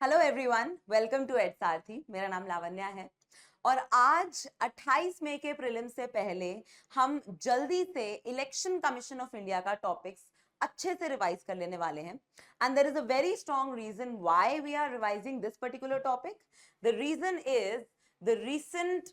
Hello everyone, welcome to Ed Sarathi. मेरा नाम लावण्या है और आज 28 मई के प्रीलिम्स से पहले हम जल्दी से इलेक्शन कमीशन ऑफ इंडिया का टॉपिक्स अच्छे से रिवाइज कर लेने वाले हैं। And there is a very strong reason why we are revising this particular topic. The reason is the recent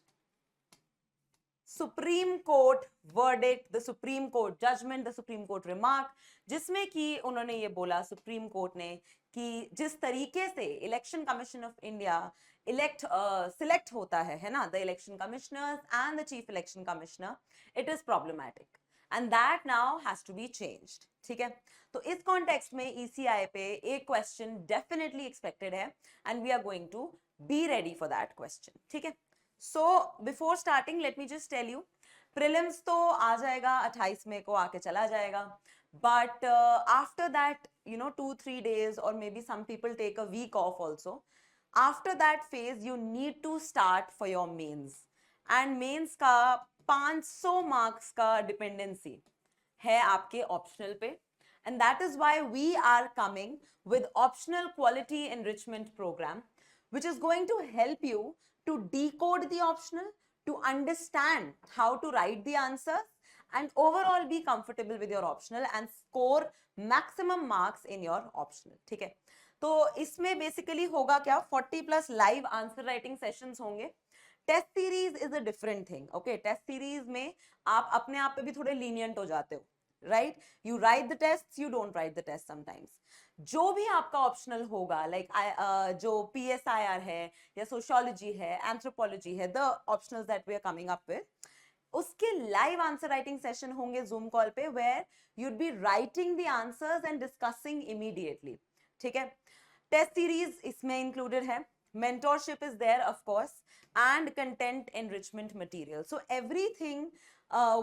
Supreme Court verdict, the Supreme Court judgement, the Supreme Court remark, जिसमें कि उन्होंने ये बोला supreme court ने कि जिस तरीके से Election commission of India select होता है ना, the election commissioners and the chief election commissioner, it is problematic and that now has to be changed. ठीक है, तो इस कॉन्टेक्स्ट में ईसीआई पे एक क्वेश्चन डेफिनेटली एक्सपेक्टेड है and we are going to be ready for that question. ठीक है, so before starting let me just tell you, prelims तो आ जाएगा 28 मई को, आके चला जाएगा, but after that you know 2-3 days or maybe some people take a week off also. After that phase you need to start for your mains and mains का 500 marks का dependency है आपके optional पे, and that is why we are coming with optional quality enrichment program which is going to help you to decode the optional, to understand how to write the answers and overall be comfortable with your optional and score maximum marks in your optional. ठीक है, तो इसमें basically होगा क्या, 40+ live answer writing sessions होंगे। Test series is a different thing. Okay, test series में आप अपने आप पे भी थोड़े लीनियंट हो जाते हो, right? You write the test, you don't write the test sometimes. जो भी आपका ऑप्शनल होगा, लाइक जो PSIR है या सोशियोलॉजी है, एंथ्रोपोलॉजी है, the optionals that we are coming up with, उसके लाइव आंसर राइटिंग सेशन होंगे जूम कॉल पे, where you'd be writing the answers and discussing immediately. ठीक है, टेस्ट सीरीज इसमें इंक्लूडेड है, mentorship is there of course, and content enrichment material. So everything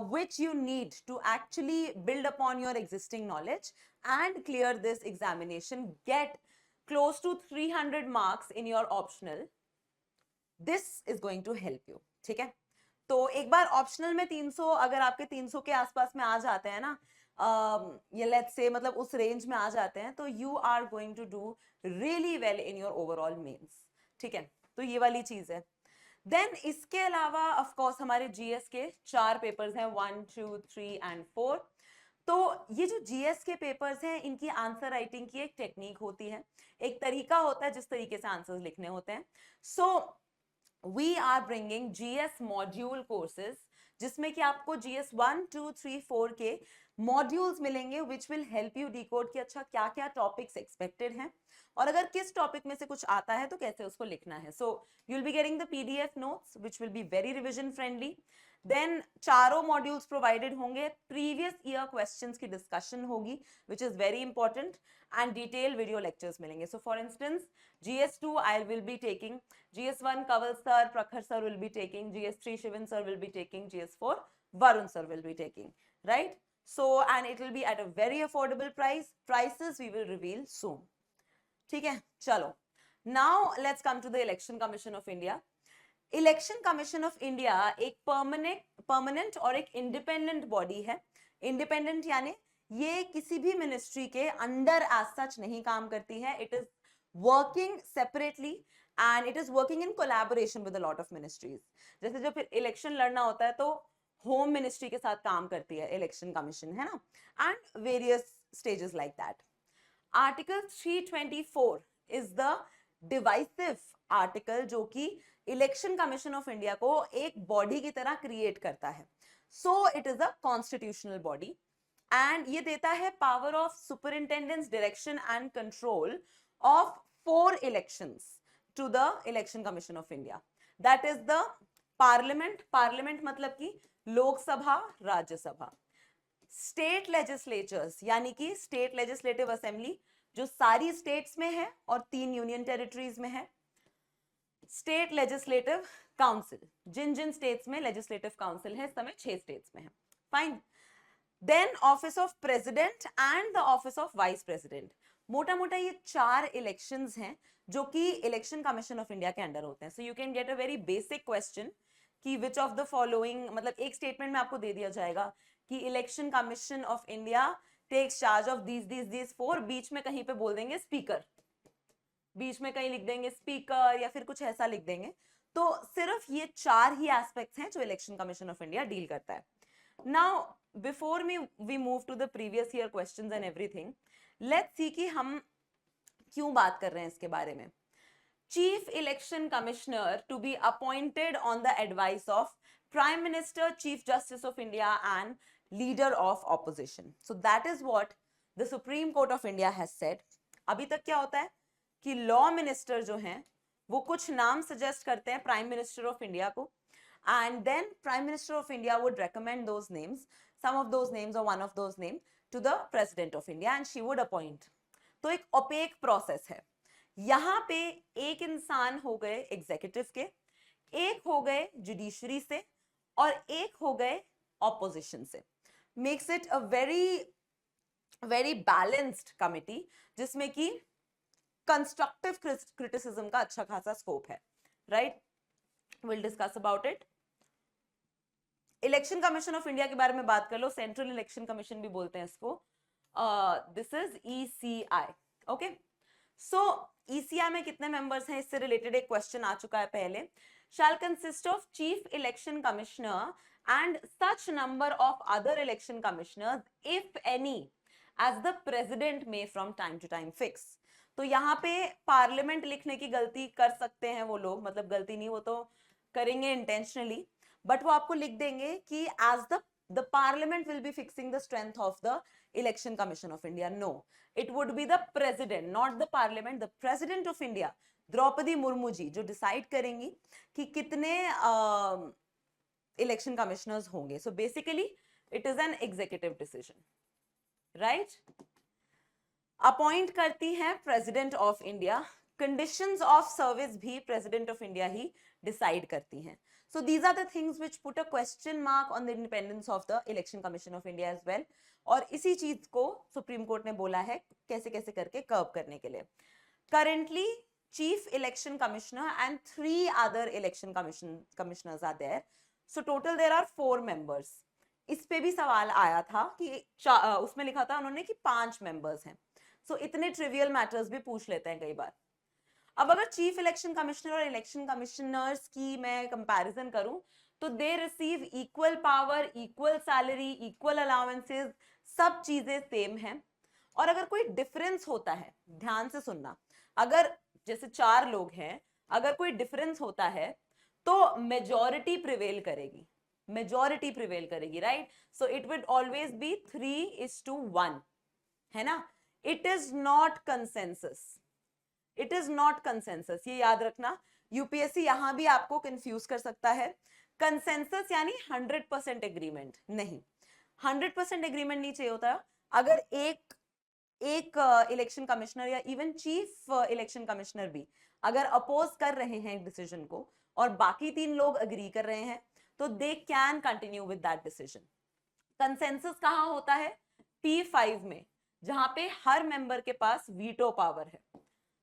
which you need to actually build upon your existing knowledge and clear this examination, get close to 300 marks in your optional, this is going to help you. ठीक है, तो एक बार optional में 300, अगर आपके 300 के आसपास में आ जाते हैं ना, ये लेट्स से मतलब उस रेंज में आ जाते हैं, तो you are going to do really well in your overall mains. ठीक है, तो ये वाली चीज है। देन इसके अलावा ऑफ कोर्स हमारे जीएस के 4 पेपर्स हैं, 1, 2, 3 एंड 4। तो ये जो जीएस के पेपर्स हैं, इनकी आंसर राइटिंग की एक टेक्निक होती है, एक तरीका होता है जिस तरीके से आंसर्स लिखने होते हैं। सो we are bringing GS module courses, जिसमें कि आपको GS 1, 2, 3, 4 के मॉड्यूल्स मिलेंगे which will help you decode कि अच्छा क्या क्या टॉपिक्स एक्सपेक्टेड हैं और अगर किस टॉपिक में से कुछ आता है तो कैसे उसको लिखना है। So you'll be getting the PDF notes which will be very revision friendly. Then चारों मॉड्यूल्स प्रोवाइडेड होंगे, प्रीवियस ईयर क्वेश्चंस की डिस्कशन होगी which is very important, and detail video lectures मिलेंगे। So for instance GS2 I will be taking, GS1 Kaval sir, Prakhar sir will be taking, GS3 Shivan sir will be taking, GS4 Varun sir will be taking, right? So and it will be at a very affordable price. Prices we will reveal soon. ठीक है, चलो, now let's come to the Election Commission of India. Election commission of India एक permanent और एक independent body है। Independent यानी ये किसी भी मिनिस्ट्री के अंडर एज सच नहीं काम करती है, it is working separately and it is working in collaboration with a lot of ministries. जैसे जब फिर इलेक्शन लड़ना होता है तो होम मिनिस्ट्री के साथ काम करती है इलेक्शन कमीशन, है ना, and various stages like that. Article 324 is the divisive article जो कि इलेक्शन कमीशन ऑफ इंडिया को एक बॉडी की तरह क्रिएट करता है। So it is a constitutional body and ये देता है power of superintendence, direction and control of 4 elections to the election commission of India. That is the parliament, parliament मतलब कि लोकसभा, राज्यसभा, स्टेट लेजिस्लेचर्स यानी कि स्टेट लेजिस्लेटिव असेंबली जो सारी states में है और 3 यूनियन टेरिटरीज में है, स्टेट लेजिस्लेटिव काउंसिल, जिन जिन स्टेट्स में लेजिस्लेटिव काउंसिल है, इस समय 6 स्टेट्स में है, fine. Then office of president and the office of vice president. मोटा मोटा ये 4 इलेक्शंस हैं जो कि इलेक्शन कमीशन ऑफ इंडिया के अंडर होते हैं। So you can get a very basic question कि विच ऑफ द फॉलोइंग, मतलब एक स्टेटमेंट में आपको दे दिया जाएगा कि Election commission of India takes charge of these 4, बीच में कहीं पे बोल देंगे स्पीकर, बीच में कहीं लिख देंगे स्पीकर या फिर कुछ ऐसा लिख देंगे। तो सिर्फ ये 4 ही एस्पेक्ट्स हैं जो Election commission of India deal करता है। Now before we move to the previous year questions and everything, let's see कि हम क्यों बात कर रहे हैं इसके बारे में। Chief Election Commissioner to be appointed on the advice of Prime Minister, Chief Justice of India and Leader of Opposition. So that is what the Supreme Court of India has said. अभी तक क्या होता है कि law minister जो हैं वो कुछ नाम सजेस्ट करते हैं प्राइम मिनिस्टर ऑफ इंडिया को, and then Prime Minister of India would recommend those names, some of those names or one of those names to the President of India and she would appoint. तो एक opaque process है। यहां पे एक इंसान हो गए एग्जीक्यूटिव के, एक हो गए जुडिशरी से और एक हो गए ऑपोजिशन से। Makes it a very balanced committee जिसमें कि कंस्ट्रक्टिव क्रिटिसिज्म का अच्छा खासा स्कोप है, right? Will discuss about it. Election commission of India के बारे में बात कर लो, सेंट्रल इलेक्शन कमीशन भी बोलते हैं इसको। This is ECI, okay. So ECI में कितने मेंबर्स हैं, इससे रिलेटेड एक क्वेश्चन आ चुका है पहले। Shall consist of chief election commissioner and such number of other election commissioners if any as the president में from time to time fix. तो यहाँ पे पार्लियामेंट लिखने की गलती कर सकते हैं वो लोग, मतलब गलती नहीं, वो तो करेंगे इंटेंशनली, बट वो आपको लिख देंगे कि as the parliament will be fixing the strength of the election commission of India. No, it would be the president, not the parliament, the president of India, Draupadi Murmu ji, जो डिसाइड करेंगी कि कितने इलेक्शन कमिश्नर्स होंगे। So basically it is an executive decision, right? Appoint करती है president of India, conditions of service भी president of India ही decide करती हैं। So these are the things which put a question mark on the independence of the Election Commission of India as well. और इसी चीज को supreme court ने बोला है कैसे कैसे करके कर्व करने के लिए। Currently, Chief Election Commissioner and 3 other election commissioners are there. So total there are 4 members. इस पे भी सवाल आया था कि उसमें लिखा था उन्होंने कि 5 members हैं। So इतने ट्रिवियल मैटर्स भी पूछ लेते हैं कई बार। अब अगर चीफ इलेक्शन कमिश्नर और इलेक्शन कमिश्नर्स की मैं कंपैरिजन करूं तो they receive equal power, equal salary, equal allowances, सब चीजें सेम हैं। और अगर कोई डिफरेंस होता है, ध्यान से सुनना, अगर जैसे 4 लोग हैं, अगर कोई डिफरेंस होता है तो मेजॉरिटी प्रिवेल करेगी, मेजॉरिटी प्रिवेल करेगी, right? So it will always be 3:1, है ना? It is not consensus, it is not consensus, ये याद रखना। यूपीएससी यहां भी आपको कंफ्यूज कर सकता है। कंसेंसस यानी 100% एग्रीमेंट नहीं, 100% एग्रीमेंट नहीं चाहिए होता। अगर एक इलेक्शन कमिश्नर या इवन चीफ इलेक्शन कमिश्नर भी अगर अपोज कर रहे हैं एक डिसीजन को और बाकी 3 लोग अग्री कर रहे हैं तो they can continue with that decision. Consensus कहां होता है? P5 में, जहां पे हर मेंबर के पास वीटो पावर है।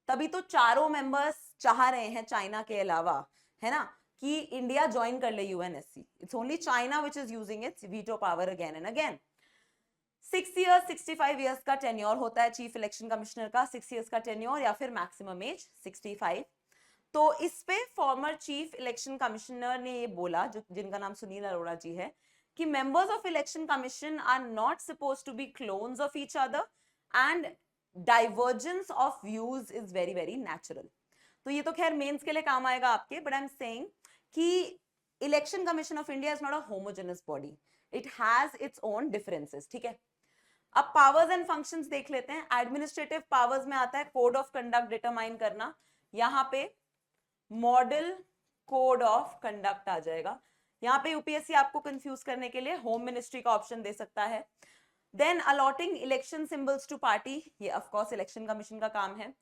तभी तो चारों मेंबर्स चाह रहे हैं चाइना के अलावा, है ना, कि इंडिया ज्वाइन कर ले UNSC. It's only China which is using its veto power again and again. 6 years 65 years का टेन्योर होता है चीफ इलेक्शन कमिश्नर का, 6 इयर्स का टेन्योर या फिर मैक्सिमम एज 65। तो इस पे फॉर्मर चीफ इलेक्शन कमिश्नर ने ये बोला, जो जिनका नाम सुनील अरोड़ा जी है, कि members of election Commission are not supposed to be clones of each other and divergence of views is very very natural। तो ये तो खैर मेंस के लिए काम आएगा आपके, but I'm saying कि Election commission of India is not a homogeneous body, it has its own differences, ठीक है? अब पावर्स एंड फंक्शंस देख लेते हैं। एडमिनिस्ट्रेटिव पावर्स में आता है कोड ऑफ कंडक्ट डिटरमाइन करना, यहाँ पे मॉडल कोड ऑफ कंडक्ट आ जाएगा। यहाँ पे यूपीएससी आपको कंफ्यूज करने के लिए होम मिनिस्ट्री का ऑप्शन दे सकता है। Then allotting election symbols to party, ये ऑफ कोर्स इलेक्शन कमीशन का काम है।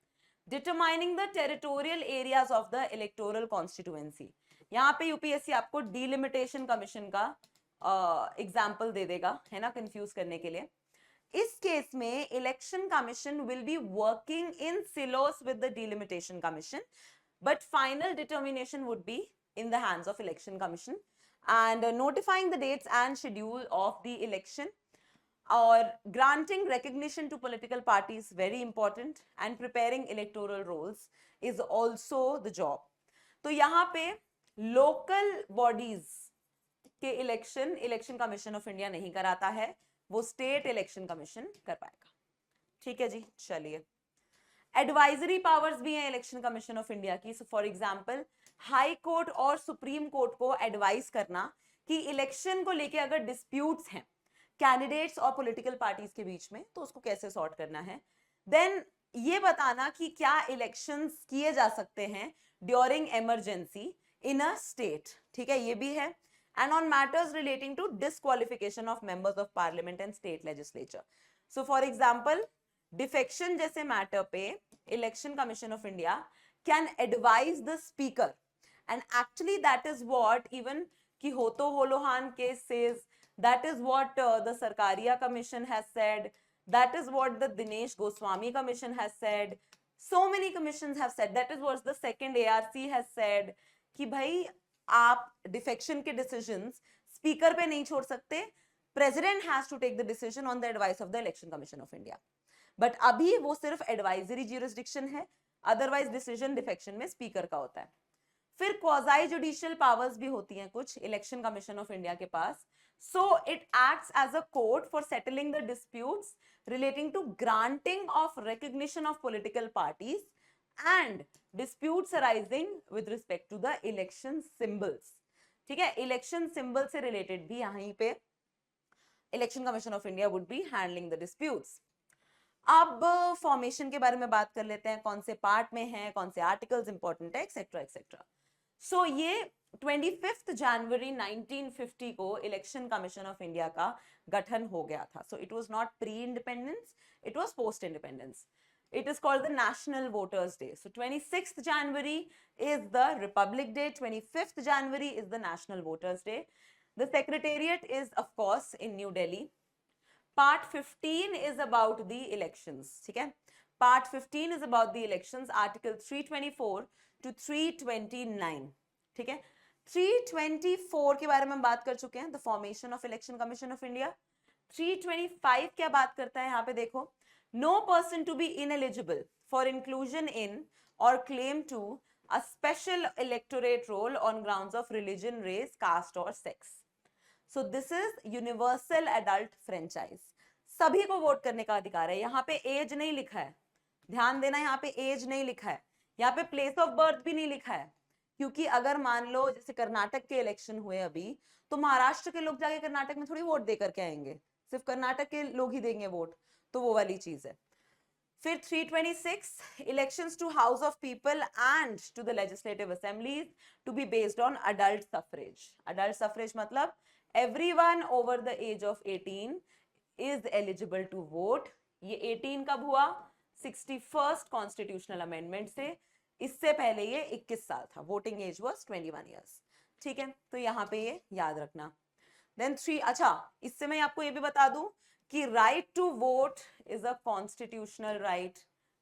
Determining the territorial areas of the electoral constituency, यहाँ पे यूपीएससी आपको डिलिमिटेशन कमीशन का एग्जाम्पल दे देगा, है ना, कंफ्यूज करने के लिए। इस केस में election commission will be working in silos with the delimitation commission, but final determination would be in the hands of election commission and notifying the dates and schedule of the election. और granting recognition to political parties very important and preparing electoral rolls is also the job. तो यहाँ पे local bodies के election commission of India नहीं कराता है, वो state election commission कर पाएगा। ठीक है जी, चलिए। एडवाइजरी पावर्स भी हैं इलेक्शन कमीशन ऑफ इंडिया की। फॉर एग्जांपल हाई कोर्ट और सुप्रीम कोर्ट को एडवाइस करना कि इलेक्शन को लेके अगर डिस्प्यूट्स हैं कैंडिडेट्स और पॉलिटिकल पार्टीज के बीच में तो उसको कैसे सॉर्ट करना है। देन ये बताना कि क्या इलेक्शंस किए जा सकते हैं during emergency in a state, ठीक है, ये भी है। And on matters relating to disqualification of members of parliament and state legislature. So for example defection जैसे मैटर पे election commission of India can advise the speaker, and actually that is what even Kihoto Hollohan case says, that is what the Sarkaria Commission has said, that is what the Dinesh Goswami Commission has said, so many commissions have said, that is what the second ARC has said कि भाई आप defection के decisions speaker पे नहीं छोड़ सकते, president has to take the decision on the advice of the election commission of India. But अभी वो सिर्फ एडवाइजरी ज्यूरिसडिक्शन है, अदरवाइज डिसीजन डिफेक्शन में स्पीकर का होता है। फिर क्वाजाई जुडिशियल पावर्स भी होती हैं कुछ इलेक्शन कमीशन ऑफ इंडिया के पास। So it acts as a court for settling the disputes relating to granting of recognition of political parties and disputes arising with respect to the election symbols। ठीक है, election symbol से related भी यहीं पे election commission of India would be handling the disputes. अब formation के बारे में बात कर लेते हैं, कौन से पार्ट में है, कौन से आर्टिकल्स इंपॉर्टेंट है, एक्सेट्रा एक्सेट्रा। सो ये 25 जनवरी 1950 को इलेक्शन कमीशन ऑफ इंडिया का गठन हो गया था। So it was not pre independence, it was post independence. It is called the National Voters Day. So 26 January is the Republic Day, 25 January is the National Voters Day. The secretariat is of course in New Delhi. Part 15 is about the elections, ठीक है, part 15 is about the elections, article 324 to 329, ठीक है। 324 के बारे में हम बात कर चुके हैं, the formation of election commission of India. 325 क्या बात करता है यहाँ पे देखो, no person to be ineligible for inclusion in और claim to a special electorate roll on grounds of religion, race, caste और sex. So this is universal adult franchise, सभी को वोट करने का अधिकार है। यहाँ पे एज नहीं लिखा है, ध्यान देना, यहाँ पे एज नहीं लिखा है, यहाँ पे प्लेस ऑफ बर्थ भी नहीं लिखा है, क्योंकि अगर मान लो जैसे कर्नाटक के इलेक्शन हुए अभी, तो महाराष्ट्र के लोग जाके कर्नाटक में थोड़ी वोट दे करके आएंगे, सिर्फ कर्नाटक के लोग ही देंगे वोट, तो वो वाली चीज है। फिर 326 elections to house of people and to the legislative assemblies to be based on adult suffrage. Adult suffrage मतलब everyone over the age of 18 is eligible to vote. ये 18 कब हुआ, 61st कॉन्स्टिट्यूशनल अमेंडमेंट से, इससे पहले ये 21 साल था, वोटिंग एज वाज 21 इयर्स, ठीक है, तो यहाँ पे ये याद रखना। देन 3, अच्छा इससे मैं आपको ये भी बता दूं कि right to vote is a constitutional right,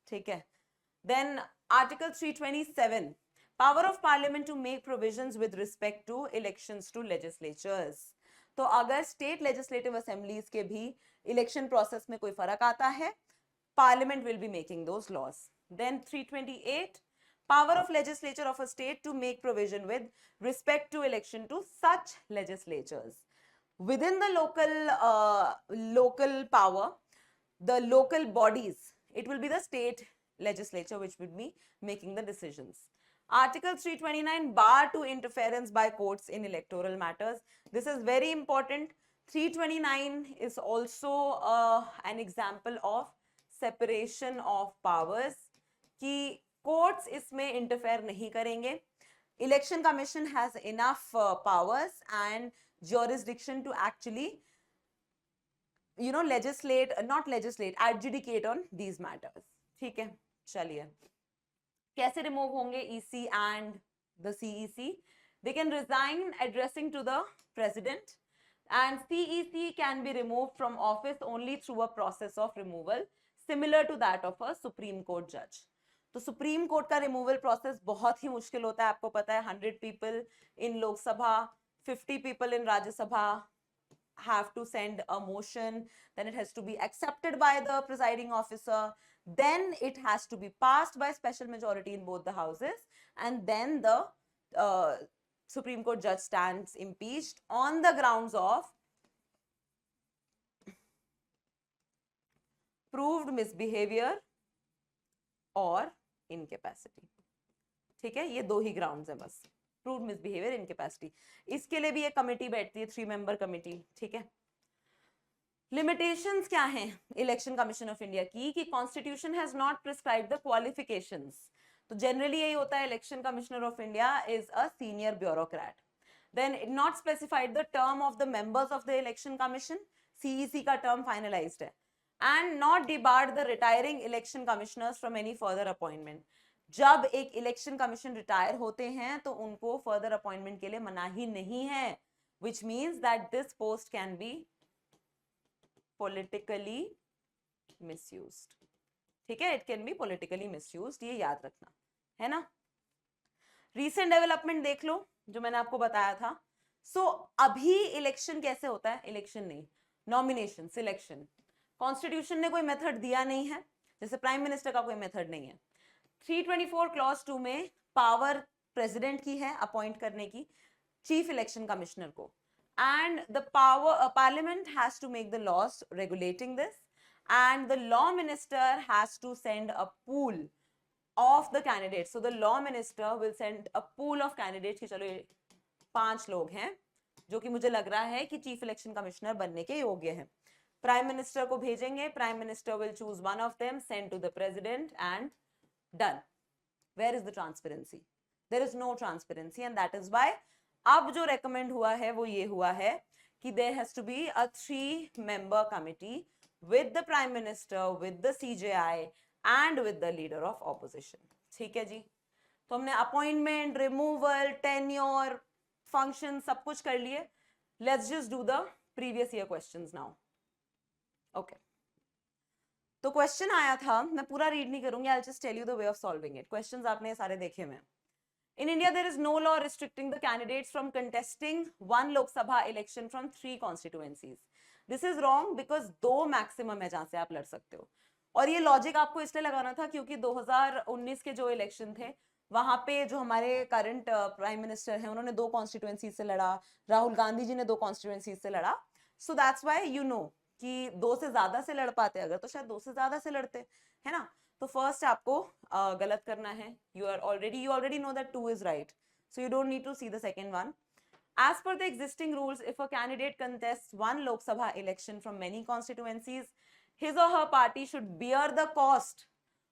ठीक है। Then article 327 power of Parliament to make provisions with respect to elections to legislatures. तो अगर स्टेट लेजिस्लेटिव असेंबलीज के भी इलेक्शन प्रोसेस में कोई फर्क आता है, Parliament will be making those laws. Then 328 power of legislature of a state to make provision with respect to election to such legislatures within the local power, the local bodies, it will be the state legislature which will be making the decisions. Article 329 bar to interference by courts in electoral matters. This is very important. 329 is also an example of separation of powers कि courts इसमें interfere नहीं करेंगे। Election Commission has enough powers and jurisdiction to actually legislate, not legislate, adjudicate on these matters, ठीक है। चलिए, कैसे remove होंगे EC and the CEC? They can resign addressing to the president and CEC can be remove from office only through a process of removal similar to that of a Supreme Court जज। तो Supreme Court का removal process बहुत ही मुश्किल होता है, आपको पता है, 100 people in Lok Sabha, 50 people in Rajya Sabha, have to send a motion, then it has to be accepted by the presiding officer, then it has to be passed by special majority in both the houses, and then the Supreme Court judge stands impeached on the grounds of proved misbehavior और incapacity. ठीक है, ये दो ही grounds हैं बस, proved misbehaviour, incapacity. इसके लिए भी एक कमेटी बैठती है, 3 मेंबर कमेटी. ठीक है, लिमिटेशंस क्या हैं इलेक्शन कमीशन ऑफ इंडिया की कि constitution has not prescribed the qualifications. तो जनरली यही होता है, Election Commissioner of India is a senior bureaucrat. Then it not specified the term of the members of the election Commission, CEC का term finalised है, and not debarred the retiring election commissioners from any further appointment. जब एक election commission retire होते हैं तो उनको further appointment के लिए मनाही नहीं है, which means that this post can be politically misused. ठीक है, it can be politically misused, ये याद रखना है ना. recent development देख लो जो मैंने आपको बताया था. so, अभी इलेक्शन कैसे होता है, इलेक्शन नहीं, नॉमिनेशन, सिलेक्शन. कॉन्स्टिट्यूशन ने कोई मेथड दिया नहीं है, जैसे प्राइम मिनिस्टर का कोई मेथड नहीं है. 324 क्लॉज 2 में पावर प्रेसिडेंट की है अपॉइंट करने की चीफ इलेक्शन कमिश्नर को, and the power Parliament has to make the laws regulating this, and the law minister has to send a pool of the candidates. So the law minister will send a pool of candidates कि चलो ये 5 लोग हैं जो कि मुझे लग रहा है कि चीफ इलेक्शन कमिश्नर बनने के योग्य हैं. प्राइम मिनिस्टर को भेजेंगे, prime minister will choose one of them, send to the president and done. Where is the transparency? There is no transparency, and that is why अब जो recommend हुआ है वो ये हुआ है कि there has to be a 3-member committee with the prime minister, with the CJI and with the leader of opposition. ठीक है जी, तो हमने appointment, removal, tenure, function सब कुछ कर लिए. Let's just do the previous year questions now. Okay. तो question आया था, मैं पूरा रीड नहीं करूंगी, I will just tell you the way of solving it. Questions आपने सारे देखे हुए हैं. In India there is no law restricting the candidates from contesting 1 Lok Sabha election from 3 constituencies. This is wrong because 2 maximum है जहां से आप लड़ सकते हो. और ये लॉजिक आपको इसलिए लगाना था क्योंकि 2019 के जो इलेक्शन थे वहां पे जो हमारे करंट प्राइम मिनिस्टर हैं उन्होंने 2 कॉन्स्टिट्यूएंसी से लड़ा, राहुल गांधी जी ने 2 कॉन्स्टिट्यूएंसी से लड़ा. So that's why you know कि 2 से ज्यादा से लड़ पाते, अगर तो शायद 2 से ज्यादा से लड़ते, है ना. तो फर्स्ट आपको गलत करना है. You already know that 2 is right, so you don't need to see the second one. As per the existing rules, if a candidate contests 1 Lok Sabha election from many constituencies, his or her party should bear the cost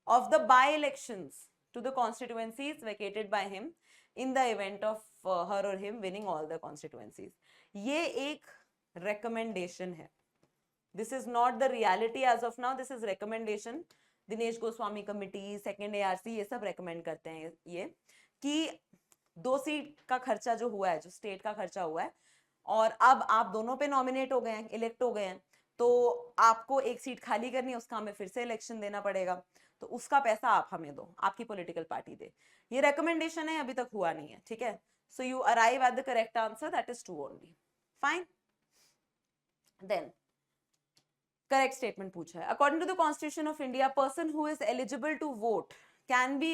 of the by-elections to the constituencies vacated by him in the event of her or him winning all the constituencies. ये एक recommendation है. This is not the reality as of now. This is recommendation. Dinesh Goswami committee, second ARC ये सब recommend करते हैं ये कि 2 seat का खर्चा जो हुआ है, जो स्टेट का खर्चा हुआ है, और अब आप दोनों पे नॉमिनेट हो गए हैं, इलेक्ट हो गए हैं, तो आपको एक सीट खाली करनी है, उसका हमें फिर से इलेक्शन देना पड़ेगा, तो उसका पैसा आप हमें दो, आपकी पॉलिटिकल पार्टी दे. ये रेकमेंडेशन है, अभी तक हुआ नहीं है. ठीक है, so you arrive at the correct answer, that is 2 only. Fine. Then correct statement पूछा है. According to the Constitution of India, a person who is eligible to vote can be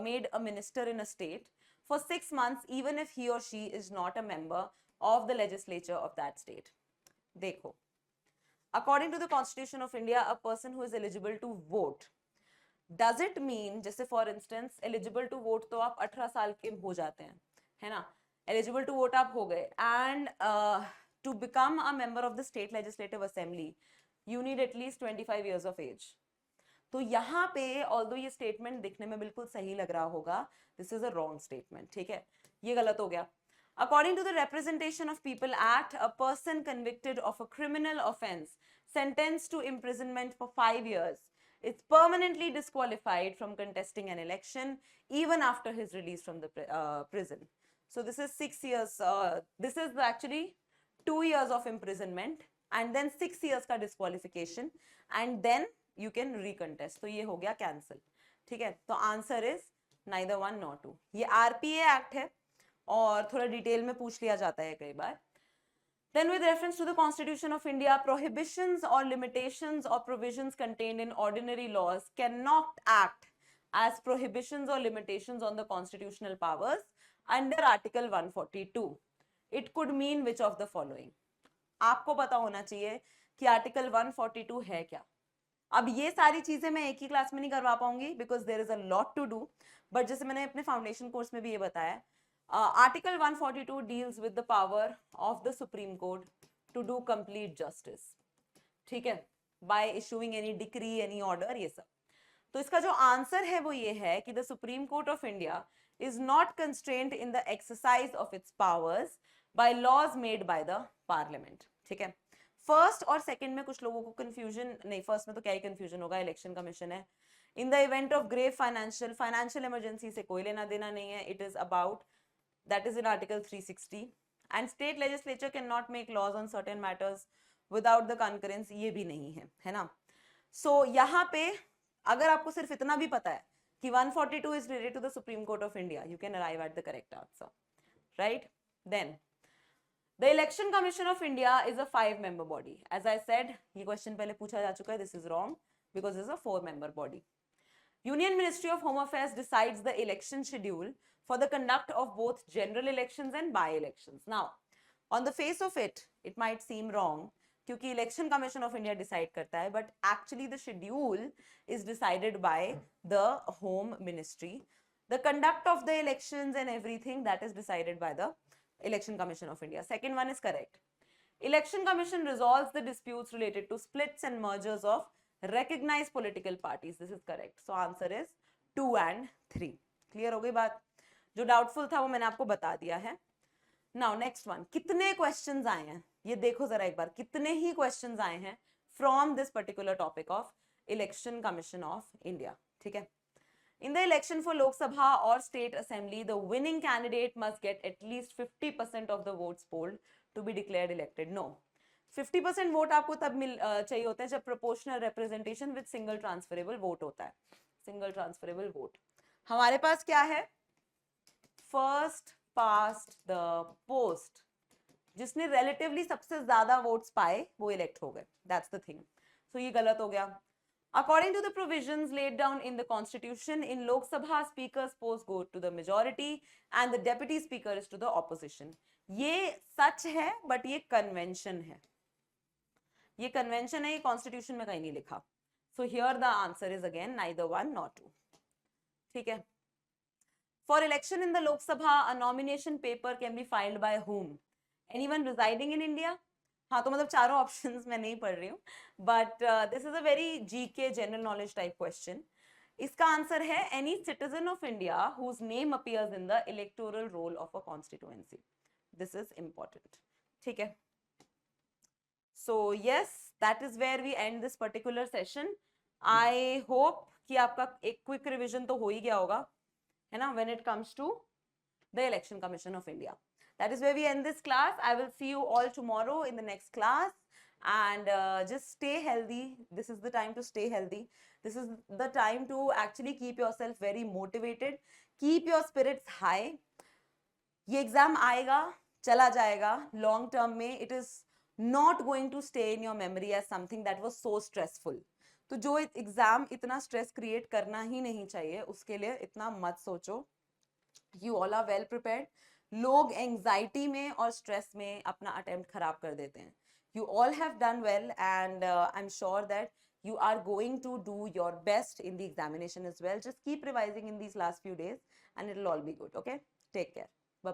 made a minister in a state for 6 months even if he or she is not a member of the legislature of that state. देखो, according to the Constitution of India, a person who is eligible to vote, does it mean, जैसे for instance eligible to vote तो आप 18 साल के हो जाते हैं, है ना. eligible to vote आप हो गए, and to become a member of the state legislative assembly you need at least 25 years of age. तो यहाँ पे although ये statement दिखने में बिल्कुल सही लग रहा होगा, this is a wrong statement. ठीक है, ये गलत हो गया. According to the Representation of People Act, a person convicted of a criminal offense sentenced to imprisonment for 5 years is permanently disqualified from contesting an election even after his release from the prison. So this is 6 years. This is actually 2 years of imprisonment and then 6 years का disqualification and then you can recontest. तो ये हो गया cancel. ठीक है, तो answer is neither 1 nor 2. ये RPA Act है और थोड़ा डिटेल में पूछ लिया जाता है कई बार. Then with reference to the Constitution of India, prohibitions or limitations or provisions contained in ordinary laws cannot act as prohibitions or limitations on the constitutional powers under Article 142. It could mean which of the following? आपको पता होना चाहिए कि article 142 है क्या. अब ये सारी चीजें मैं एक ही क्लास में नहीं करवा पाऊंगी because there is a lot to do, but जैसे मैंने अपने फाउंडेशन कोर्स में भी ये बताया, article 142 deals with the power of the Supreme Court to do complete justice, ठीक है, by issuing any decree, any order, ये सब. तो इसका जो आंसर है वो ये है कि the Supreme Court of India is not constrained in the exercise of its powers by laws made by the Parliament. ठीक है, फर्स्ट और सेकंड में कुछ लोगों को कंफ्यूजन, नहीं फर्स्ट में तो क्या ही कंफ्यूजन होगा, इलेक्शन कमीशन है. In the event of grave financial emergency से कोई लेना देना नहीं है. It is about, that is in article 360. And state legislature can not make laws on certain matters without the concurrence, ये भी नहीं है ना. सो यहाँ पे अगर आपको सिर्फ इतना भी पता है कि 142 is related to the Supreme Court of India, you can arrive at the correct answer, right? Then the Election Commission of India is a 5-member body. As I said, ये question पहले पूछा जा चुका है. This is wrong because this is a 4-member body. Union Ministry of Home Affairs decides the election schedule for the conduct of both general elections and by-elections. Now, on the face of it, it might seem wrong क्योंकि election commission of India decide करता है, but actually the schedule is decided by the home ministry. The conduct of the elections and everything that is decided by the election commission of India. Second one is correct. Election commission resolves the disputes related to splits and mergers of recognized political parties. This is correct. So answer is 2 and 3. Clear हो गई बात? जो doubtful था वो मैंने आपको बता दिया है. नाउ नेक्स्ट वन, कितने क्वेश्चंस आए हैं ये देखो जरा एक बार, कितने ही क्वेश्चंस आए हैं from this particular topic of election commission of India. ठीक है, in the election for Lok Sabha और state assembly the winning candidate must get at least 50% of the votes polled to be declared elected. No, 50% vote आपको तब चाहिए होता है जब proportional representation with single transferable vote होता है. सिंगल ट्रांसफरेबल वोट हमारे पास क्या है? First past the post. जिसने रिलेटिवली सबसे ज्यादा वोट्स पाए वो इलेक्ट हो गए. That's the thing. सो ये गलत हो गया. According to the provisions laid down in the constitution, in Lok Sabha, speaker's post go to the majority and the deputy speaker is to the opposition. ये सच है बट ये convention है. ये convention है, ये कॉन्स्टिट्यूशन में कहीं नहीं लिखा. So here the answer is again neither 1 nor 2. ठीक है. For election in the Lok Sabha, a nomination paper can be filed by whom? Anyone residing in India? हाँ, तो मतलब चारों ऑप्शंस मैं नहीं पढ़ रही हूँ, but this is a very GK general knowledge type question. इसका आंसर है any citizen of India whose name appears in the electoral roll of a constituency. This is important. ठीक है. So yes, that is where we end this particular session. I hope कि आपका एक quick revision तो हो ही गया होगा, है ना, when it comes to the Election Commission of India. That is where we end this class. I will see you all tomorrow in the next class, and just stay healthy. This is the time to stay healthy. This is the time to actually keep yourself very motivated. Keep your spirits high. ये exam आएगा चला जाएगा. Long term में it is not going to stay in your memory as something that was so stressful. तो जो exam इतना stress create करना ही नहीं चाहिए, उसके लिए इतना मत सोचो. You all are well prepared. लोग एंजाइटी में और स्ट्रेस में अपना अटेम्प्ट खराब कर देते हैं. You all have done well and I am sure that you are going to do your best in the examination as well. Just keep revising in these last few days and it'll all be good. Okay, take care.